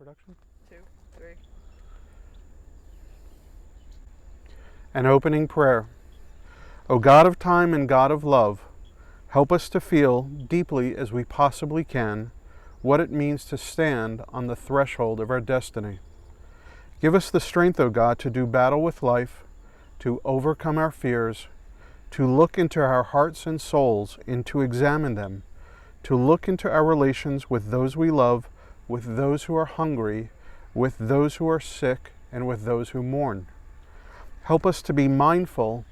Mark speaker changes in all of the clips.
Speaker 1: Production?
Speaker 2: 2, 3.
Speaker 1: An opening prayer. O God of time and God of love, help us to feel, deeply as we possibly can, what it means to stand on the threshold of our destiny. Give us the strength, O God, to do battle with life, to overcome our fears, to look into our hearts and souls and to examine them, to look into our relations with those we love, with those who are hungry, with those who are sick, and with those who mourn. Help us to be mindful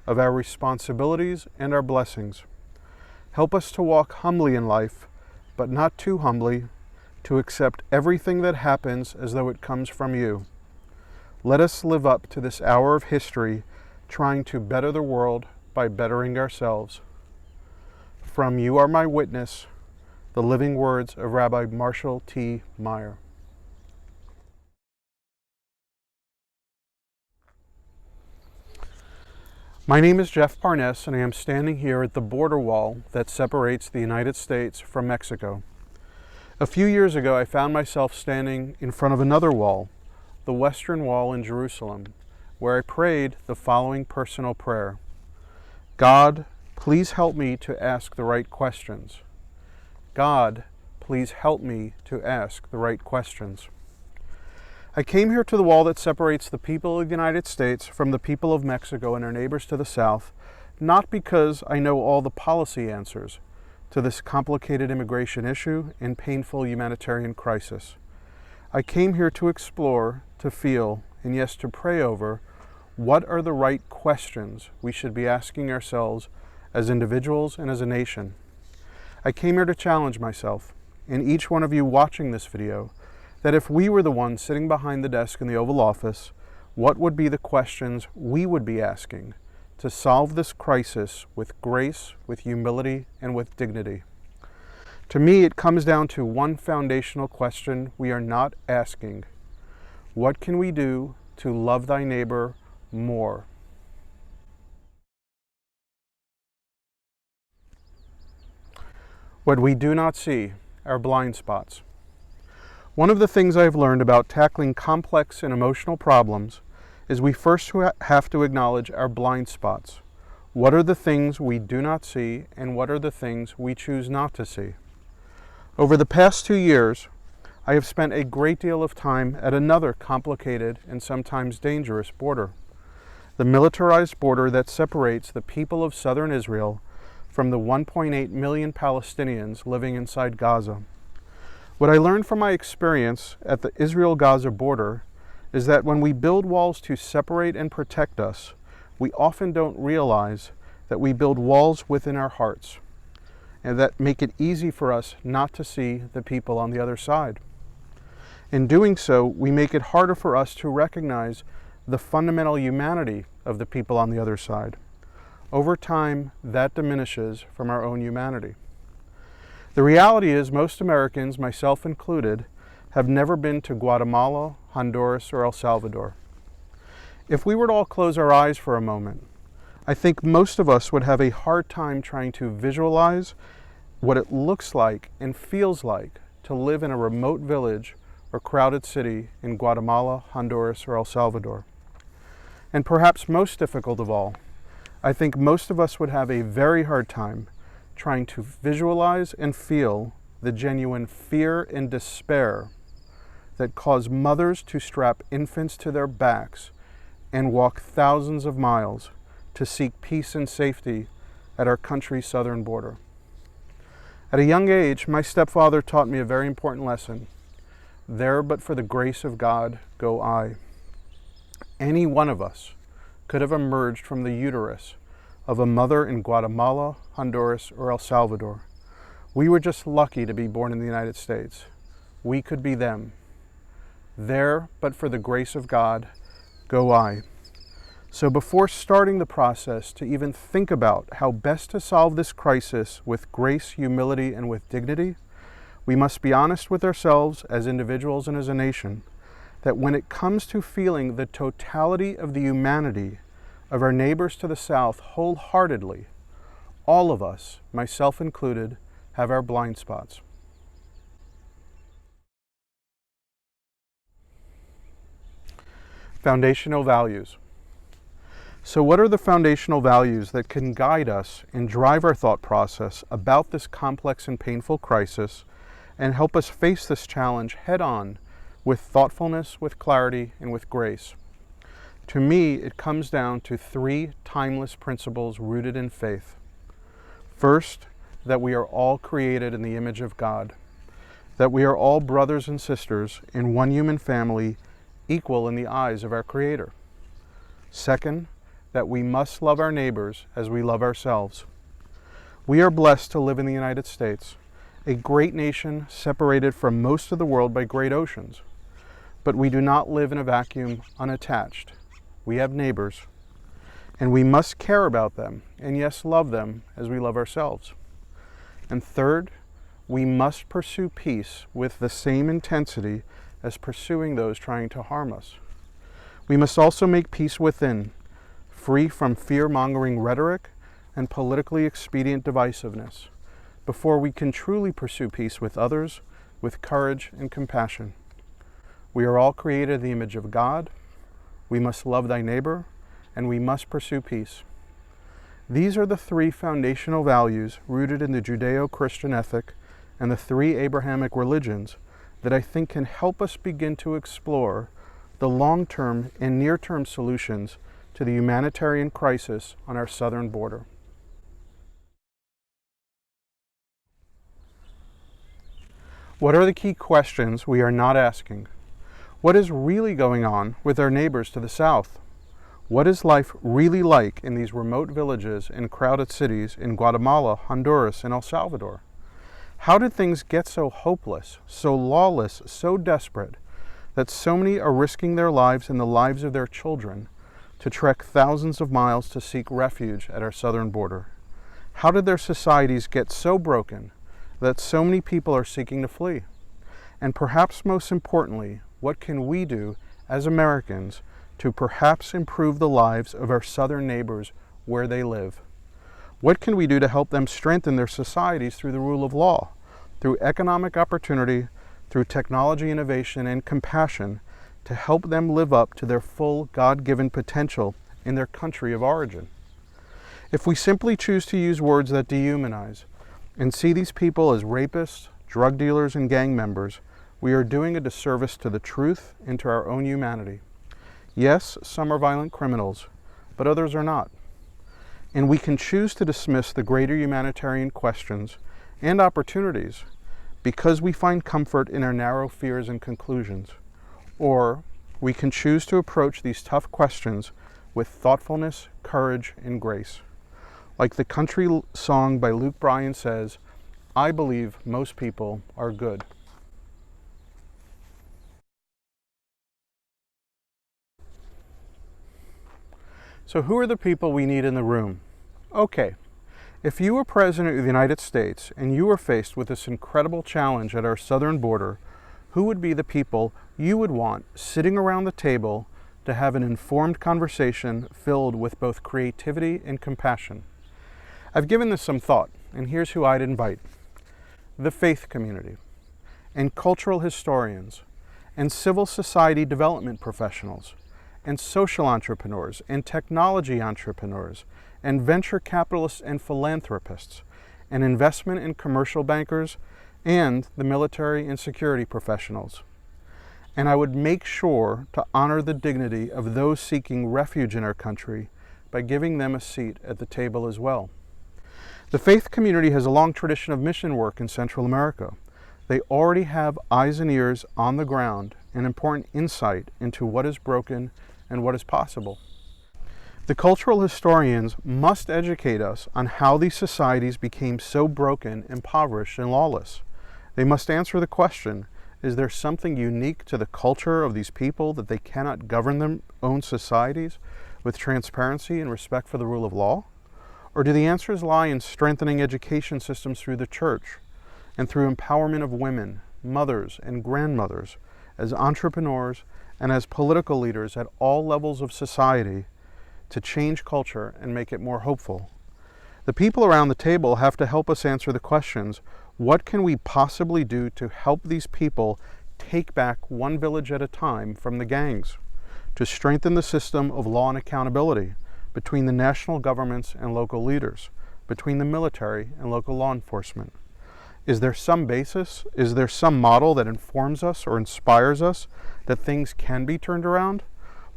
Speaker 1: of our responsibilities and our blessings. Help us to walk humbly in life, but not too humbly, to accept everything that happens as though it comes from you. Let us live up to this hour of history, trying to better the world by bettering ourselves. From You Are My Witness, the living words of Rabbi Marshall T. Meyer. My name is Jeff Parness, and I am standing here at the border wall that separates the United States from Mexico. A few years ago, I found myself standing in front of another wall, the Western Wall in Jerusalem, where I prayed the following personal prayer. God, please help me to ask the right questions. God, please help me to ask the right questions. I came here to the wall that separates the people of the United States from the people of Mexico and our neighbors to the south, not because I know all the policy answers to this complicated immigration issue and painful humanitarian crisis. I came here to explore, to feel, and yes, to pray over what are the right questions we should be asking ourselves as individuals and as a nation. I came here to challenge myself, and each one of you watching this video, that if we were the ones sitting behind the desk in the Oval Office, what would be the questions we would be asking to solve this crisis with grace, with humility, and with dignity? To me, it comes down to one foundational question we are not asking. What can we do to love thy neighbor more? What we do not see, our blind spots. One of the things I've learned about tackling complex and emotional problems is we first have to acknowledge our blind spots. What are the things we do not see, and what are the things we choose not to see? Over the past 2 years, I have spent a great deal of time at another complicated and sometimes dangerous border, the militarized border that separates the people of southern Israel from the 1.8 million Palestinians living inside Gaza. What I learned from my experience at the Israel-Gaza border is that when we build walls to separate and protect us, we often don't realize that we build walls within our hearts, and that make it easy for us not to see the people on the other side. In doing so, we make it harder for us to recognize the fundamental humanity of the people on the other side. Over time, that diminishes from our own humanity. The reality is most Americans, myself included, have never been to Guatemala, Honduras, or El Salvador. If we were to all close our eyes for a moment, I think most of us would have a hard time trying to visualize what it looks like and feels like to live in a remote village or crowded city in Guatemala, Honduras, or El Salvador. And perhaps most difficult of all, I think most of us would have a very hard time trying to visualize and feel the genuine fear and despair that cause mothers to strap infants to their backs and walk thousands of miles to seek peace and safety at our country's southern border. At a young age, my stepfather taught me a very important lesson. There but for the grace of God go I. Any one of us could have emerged from the uterus of a mother in Guatemala, Honduras, or El Salvador. We were just lucky to be born in the United States. We could be them. There but for the grace of God go I. So before starting the process to even think about how best to solve this crisis with grace, humility, and with dignity, we must be honest with ourselves as individuals and as a nation that when it comes to feeling the totality of the humanity of our neighbors to the south wholeheartedly, all of us, myself included, have our blind spots. Foundational values. So what are the foundational values that can guide us and drive our thought process about this complex and painful crisis and help us face this challenge head on with thoughtfulness, with clarity, and with grace? To me, it comes down to three timeless principles rooted in faith. First, that we are all created in the image of God, that we are all brothers and sisters in one human family, equal in the eyes of our Creator. Second, that we must love our neighbors as we love ourselves. We are blessed to live in the United States, a great nation separated from most of the world by great oceans. But we do not live in a vacuum unattached. We have neighbors, and we must care about them, and yes, love them as we love ourselves. And third, we must pursue peace with the same intensity as pursuing those trying to harm us. We must also make peace within, free from fear-mongering rhetoric and politically expedient divisiveness, before we can truly pursue peace with others with courage and compassion. We are all created in the image of God. We must love thy neighbor, and we must pursue peace. These are the three foundational values rooted in the Judeo-Christian ethic and the three Abrahamic religions that I think can help us begin to explore the long-term and near-term solutions to the humanitarian crisis on our southern border. What are the key questions we are not asking? What is really going on with our neighbors to the south? What is life really like in these remote villages and crowded cities in Guatemala, Honduras, and El Salvador? How did things get so hopeless, so lawless, so desperate, that so many are risking their lives and the lives of their children to trek thousands of miles to seek refuge at our southern border? How did their societies get so broken that so many people are seeking to flee? And perhaps most importantly, what can we do as Americans to perhaps improve the lives of our southern neighbors where they live? What can we do to help them strengthen their societies through the rule of law, through economic opportunity, through technology innovation and compassion, to help them live up to their full God-given potential in their country of origin? If we simply choose to use words that dehumanize and see these people as rapists, drug dealers, and gang members, we are doing a disservice to the truth and to our own humanity. Yes, some are violent criminals, but others are not. And we can choose to dismiss the greater humanitarian questions and opportunities because we find comfort in our narrow fears and conclusions. Or we can choose to approach these tough questions with thoughtfulness, courage, and grace. Like the country song by Luke Bryan says, I believe most people are good. So who are the people we need in the room? Okay, if you were President of the United States and you were faced with this incredible challenge at our southern border, who would be the people you would want sitting around the table to have an informed conversation filled with both creativity and compassion? I've given this some thought, and here's who I'd invite. The faith community, and cultural historians, and civil society development professionals, and social entrepreneurs, and technology entrepreneurs, and venture capitalists and philanthropists, and investment and commercial bankers, and the military and security professionals. And I would make sure to honor the dignity of those seeking refuge in our country by giving them a seat at the table as well. The faith community has a long tradition of mission work in Central America. They already have eyes and ears on the ground and important insight into what is broken and what is possible. The cultural historians must educate us on how these societies became so broken, impoverished, and lawless. They must answer the question, is there something unique to the culture of these people that they cannot govern their own societies with transparency and respect for the rule of law? Or do the answers lie in strengthening education systems through the church and through empowerment of women, mothers, and grandmothers as entrepreneurs and as political leaders at all levels of society to change culture and make it more hopeful? The people around the table have to help us answer the questions, what can we possibly do to help these people take back one village at a time from the gangs, to strengthen the system of law and accountability between the national governments and local leaders, between the military and local law enforcement? Is there some basis? Is there some model that informs us or inspires us that things can be turned around?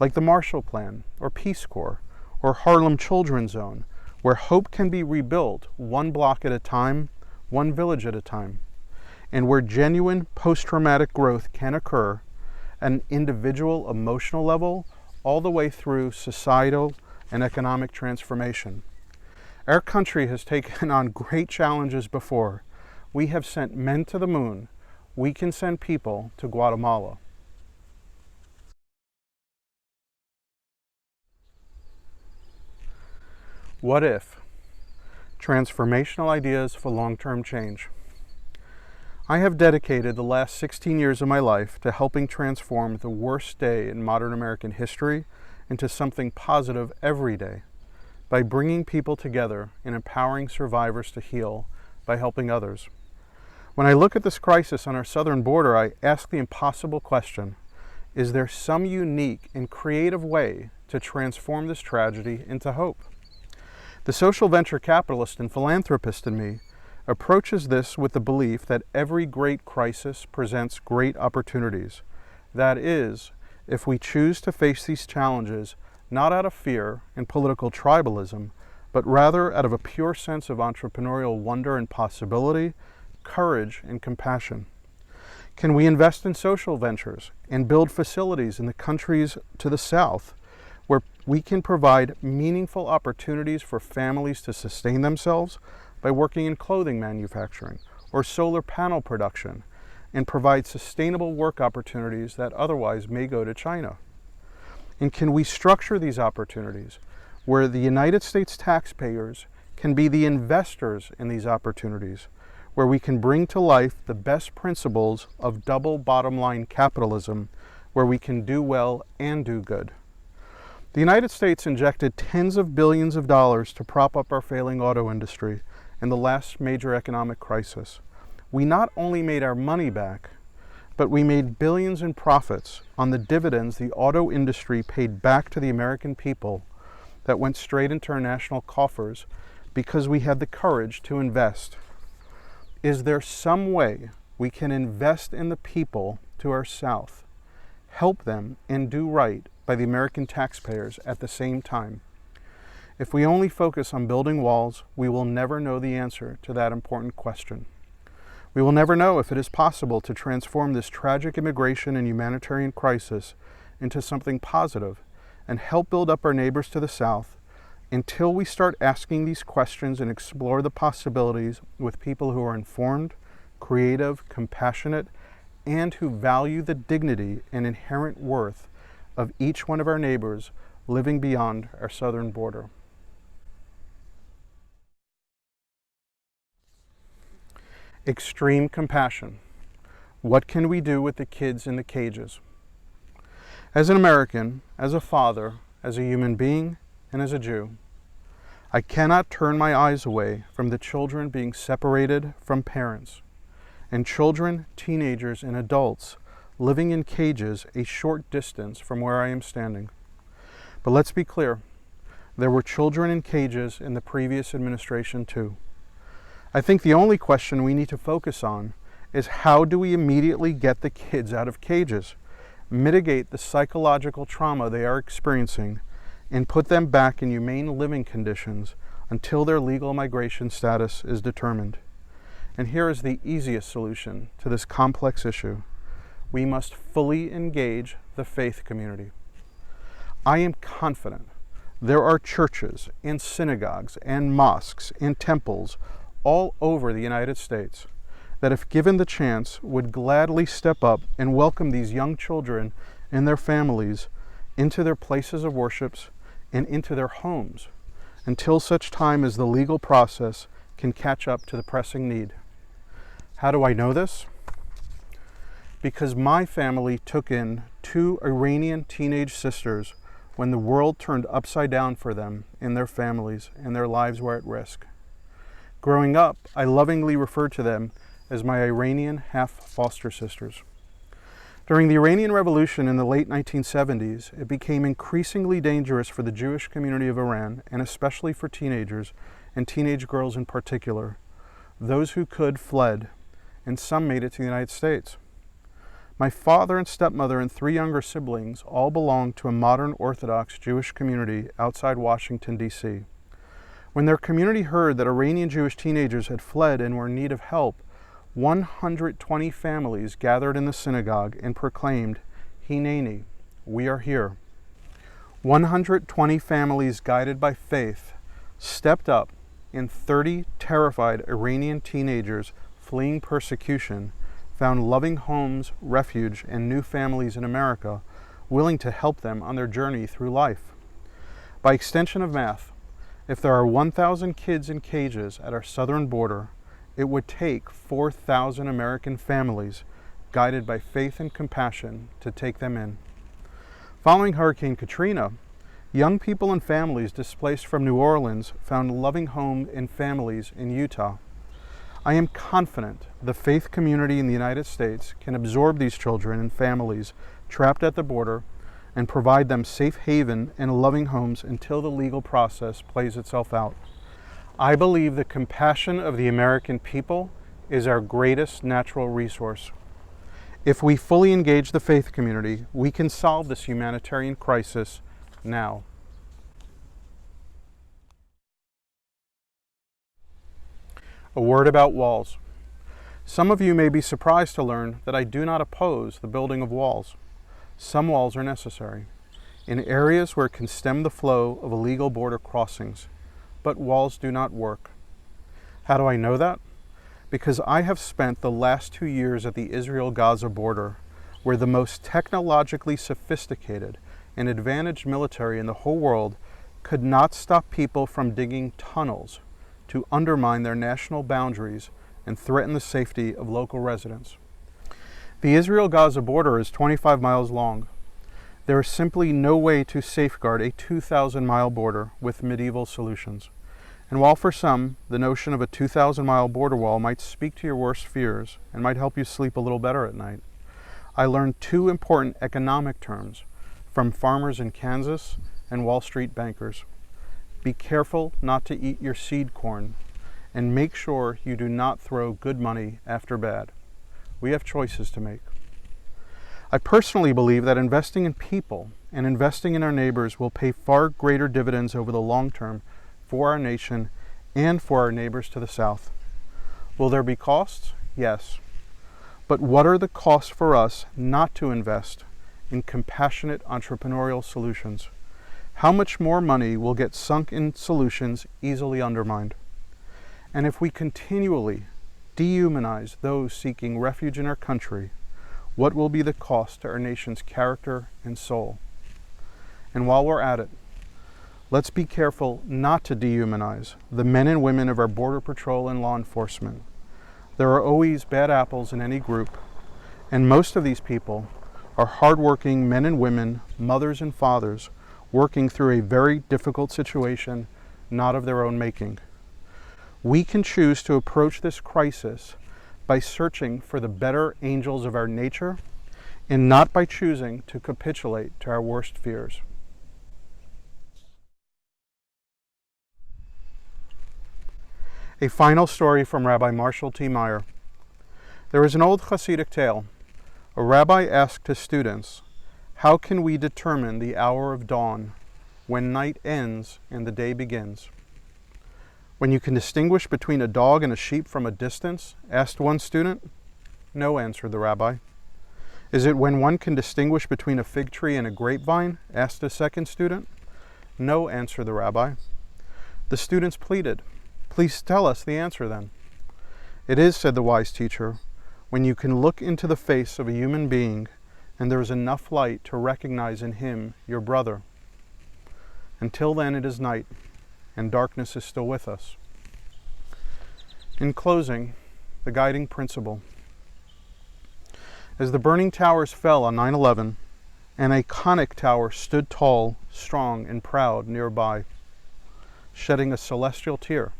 Speaker 1: Like the Marshall Plan, or Peace Corps, or Harlem Children's Zone, where hope can be rebuilt one block at a time, one village at a time, and where genuine post-traumatic growth can occur at an individual emotional level all the way through societal and economic transformation. Our country has taken on great challenges before. We have sent men to the moon. We can send people to Guatemala. What if? Transformational ideas for long-term change. I have dedicated the last 16 years of my life to helping transform the worst day in modern American history into something positive every day by bringing people together and empowering survivors to heal by helping others. When I look at this crisis on our southern border, I ask the impossible question: is there some unique and creative way to transform this tragedy into hope? The social venture capitalist and philanthropist in me approaches this with the belief that every great crisis presents great opportunities. That is, if we choose to face these challenges not out of fear and political tribalism, but rather out of a pure sense of entrepreneurial wonder and possibility, courage and compassion. Can we invest in social ventures and build facilities in the countries to the south where we can provide meaningful opportunities for families to sustain themselves by working in clothing manufacturing or solar panel production, and provide sustainable work opportunities that otherwise may go to China? And can we structure these opportunities where the United States taxpayers can be the investors in these opportunities, where we can bring to life the best principles of double bottom line capitalism, where we can do well and do good? The United States injected tens of billions of dollars to prop up our failing auto industry in the last major economic crisis. We not only made our money back, but we made billions in profits on the dividends the auto industry paid back to the American people that went straight into our national coffers because we had the courage to invest. Is there some way we can invest in the people to our south, help them, and do right by the American taxpayers at the same time? If we only focus on building walls, we will never know the answer to that important question. We will never know if it is possible to transform this tragic immigration and humanitarian crisis into something positive and help build up our neighbors to the south until we start asking these questions and explore the possibilities with people who are informed, creative, compassionate, and who value the dignity and inherent worth of each one of our neighbors living beyond our southern border. Extreme compassion. What can we do with the kids in the cages? As an American, as a father, as a human being, and as a Jew, I cannot turn my eyes away from the children being separated from parents, and children, teenagers, and adults living in cages a short distance from where I am standing. But let's be clear, there were children in cages in the previous administration too. I think the only question we need to focus on is how do we immediately get the kids out of cages, mitigate the psychological trauma they are experiencing, and put them back in humane living conditions until their legal migration status is determined. And here is the easiest solution to this complex issue. We must fully engage the faith community. I am confident there are churches and synagogues and mosques and temples all over the United States that, if given the chance, would gladly step up and welcome these young children and their families into their places of worships and into their homes until such time as the legal process can catch up to the pressing need. How do I know this? Because my family took in 2 Iranian teenage sisters when the world turned upside down for them and their families, and their lives were at risk. Growing up, I lovingly referred to them as my Iranian half-foster sisters. During the Iranian Revolution in the late 1970s, it became increasingly dangerous for the Jewish community of Iran, and especially for teenagers, and teenage girls in particular. Those who could fled, and some made it to the United States. My father and stepmother and 3 younger siblings all belonged to a modern Orthodox Jewish community outside Washington, D.C. When their community heard that Iranian Jewish teenagers had fled and were in need of help, 120 families gathered in the synagogue and proclaimed, Hineni, we are here. 120 families guided by faith stepped up, and 30 terrified Iranian teenagers fleeing persecution found loving homes, refuge, and new families in America, willing to help them on their journey through life. By extension of math, if there are 1,000 kids in cages at our southern border, it would take 4,000 American families guided by faith and compassion to take them in. Following Hurricane Katrina, young people and families displaced from New Orleans found loving homes and families in Utah. I am confident the faith community in the United States can absorb these children and families trapped at the border and provide them safe haven and loving homes until the legal process plays itself out. I believe the compassion of the American people is our greatest natural resource. If we fully engage the faith community, we can solve this humanitarian crisis now. A word about walls. Some of you may be surprised to learn that I do not oppose the building of walls. Some walls are necessary in areas where it can stem the flow of illegal border crossings, but walls do not work. How do I know that? Because I have spent the last 2 years at the Israel-Gaza border, where the most technologically sophisticated and advantaged military in the whole world could not stop people from digging tunnels to undermine their national boundaries and threaten the safety of local residents. The Israel-Gaza border is 25 miles long. There is simply no way to safeguard a 2,000-mile border with medieval solutions. And while for some, the notion of a 2,000-mile border wall might speak to your worst fears and might help you sleep a little better at night, I learned 2 important economic terms from farmers in Kansas and Wall Street bankers. Be careful not to eat your seed corn, and make sure you do not throw good money after bad. We have choices to make. I personally believe that investing in people and investing in our neighbors will pay far greater dividends over the long term for our nation and for our neighbors to the south. Will there be costs? Yes. But what are the costs for us not to invest in compassionate entrepreneurial solutions? How much more money will get sunk in solutions easily undermined? And if we continually dehumanize those seeking refuge in our country, what will be the cost to our nation's character and soul? And while we're at it, let's be careful not to dehumanize the men and women of our Border Patrol and law enforcement. There are always bad apples in any group, and most of these people are hardworking men and women, mothers and fathers, working through a very difficult situation, not of their own making. We can choose to approach this crisis by searching for the better angels of our nature, and not by choosing to capitulate to our worst fears. A final story from Rabbi Marshall T. Meyer. There is an old Hasidic tale. A rabbi asked his students, how can we determine the hour of dawn, when night ends and the day begins? When you can distinguish between a dog and a sheep from a distance? Asked one student. No, answered the rabbi. Is it when one can distinguish between a fig tree and a grapevine? Asked a second student. No, answered the rabbi. The students pleaded. Please tell us the answer then. It is, said the wise teacher, when you can look into the face of a human being and there is enough light to recognize in him your brother. Until then it is night, and darkness is still with us. In closing, the guiding principle. As the burning towers fell on 9/11, an iconic tower stood tall, strong, and proud nearby, shedding a celestial tear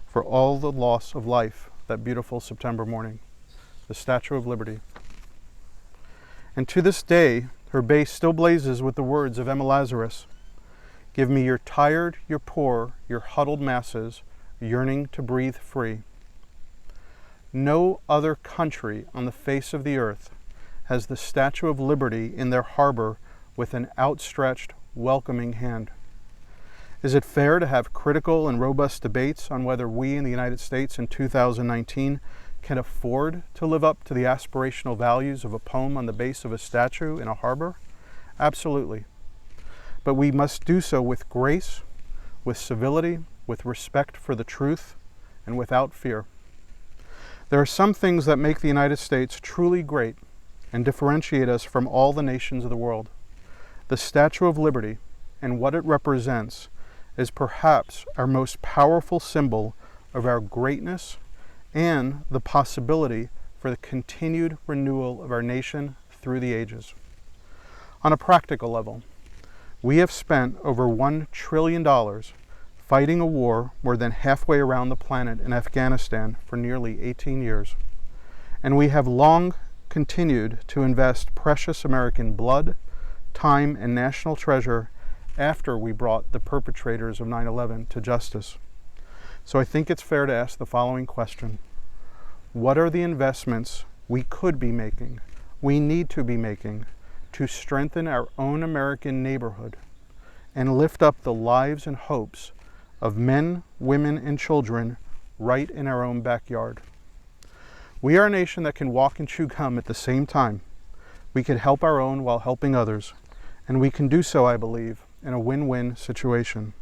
Speaker 1: for all the loss of life that beautiful September morning, the Statue of Liberty. And to this day, her base still blazes with the words of Emma Lazarus, "Give me your tired, your poor, your huddled masses, yearning to breathe free." No other country on the face of the earth has the Statue of Liberty in their harbor with an outstretched, welcoming hand. Is it fair to have critical and robust debates on whether we in the United States in 2019 can afford to live up to the aspirational values of a poem on the base of a statue in a harbor? Absolutely. But we must do so with grace, with civility, with respect for the truth, and without fear. There are some things that make the United States truly great and differentiate us from all the nations of the world. The Statue of Liberty and what it represents is perhaps our most powerful symbol of our greatness and the possibility for the continued renewal of our nation through the ages. On a practical level, we have spent over $1 trillion fighting a war more than halfway around the planet in Afghanistan for nearly 18 years. And we have long continued to invest precious American blood, time, and national treasure after we brought the perpetrators of 9/11 to justice. So I think it's fair to ask the following question. What are the investments we could be making, we need to be making, to strengthen our own American neighborhood and lift up the lives and hopes of men, women, and children right in our own backyard? We are a nation that can walk and chew gum at the same time. We can help our own while helping others, and we can do so, I believe, in a win-win situation.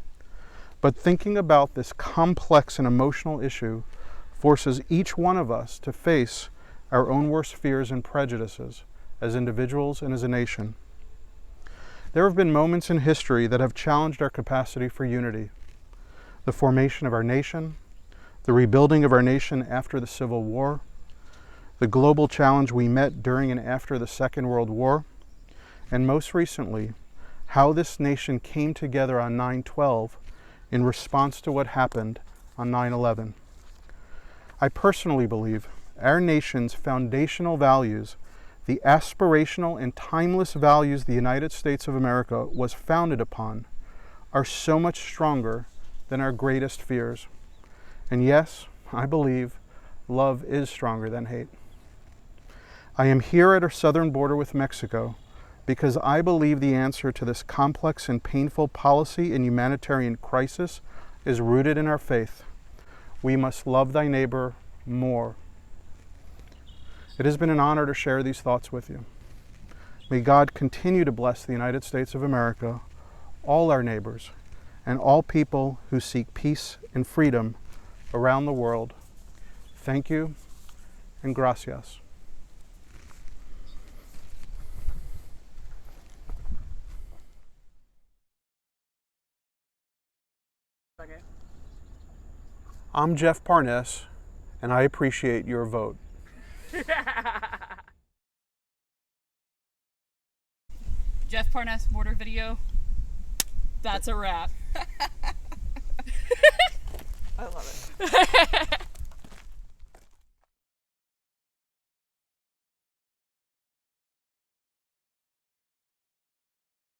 Speaker 1: But thinking about this complex and emotional issue forces each one of us to face our own worst fears and prejudices as individuals and as a nation. There have been moments in history that have challenged our capacity for unity. The formation of our nation, the rebuilding of our nation after the Civil War, the global challenge we met during and after the Second World War, and most recently, how this nation came together on 9/12 in response to what happened on 9/11. I personally believe our nation's foundational values, the aspirational and timeless values the United States of America was founded upon, are so much stronger than our greatest fears. And yes, I believe love is stronger than hate. I am here at our southern border with Mexico because I believe the answer to this complex and painful policy and humanitarian crisis is rooted in our faith. We must love thy neighbor more. It has been an honor to share these thoughts with you. May God continue to bless the United States of America, all our neighbors, and all people who seek peace and freedom around the world. Thank you, and gracias.
Speaker 2: Okay.
Speaker 1: I'm Jeff Parness, and I appreciate your vote.
Speaker 2: Jeff Parness border video. That's a wrap.
Speaker 3: I love it.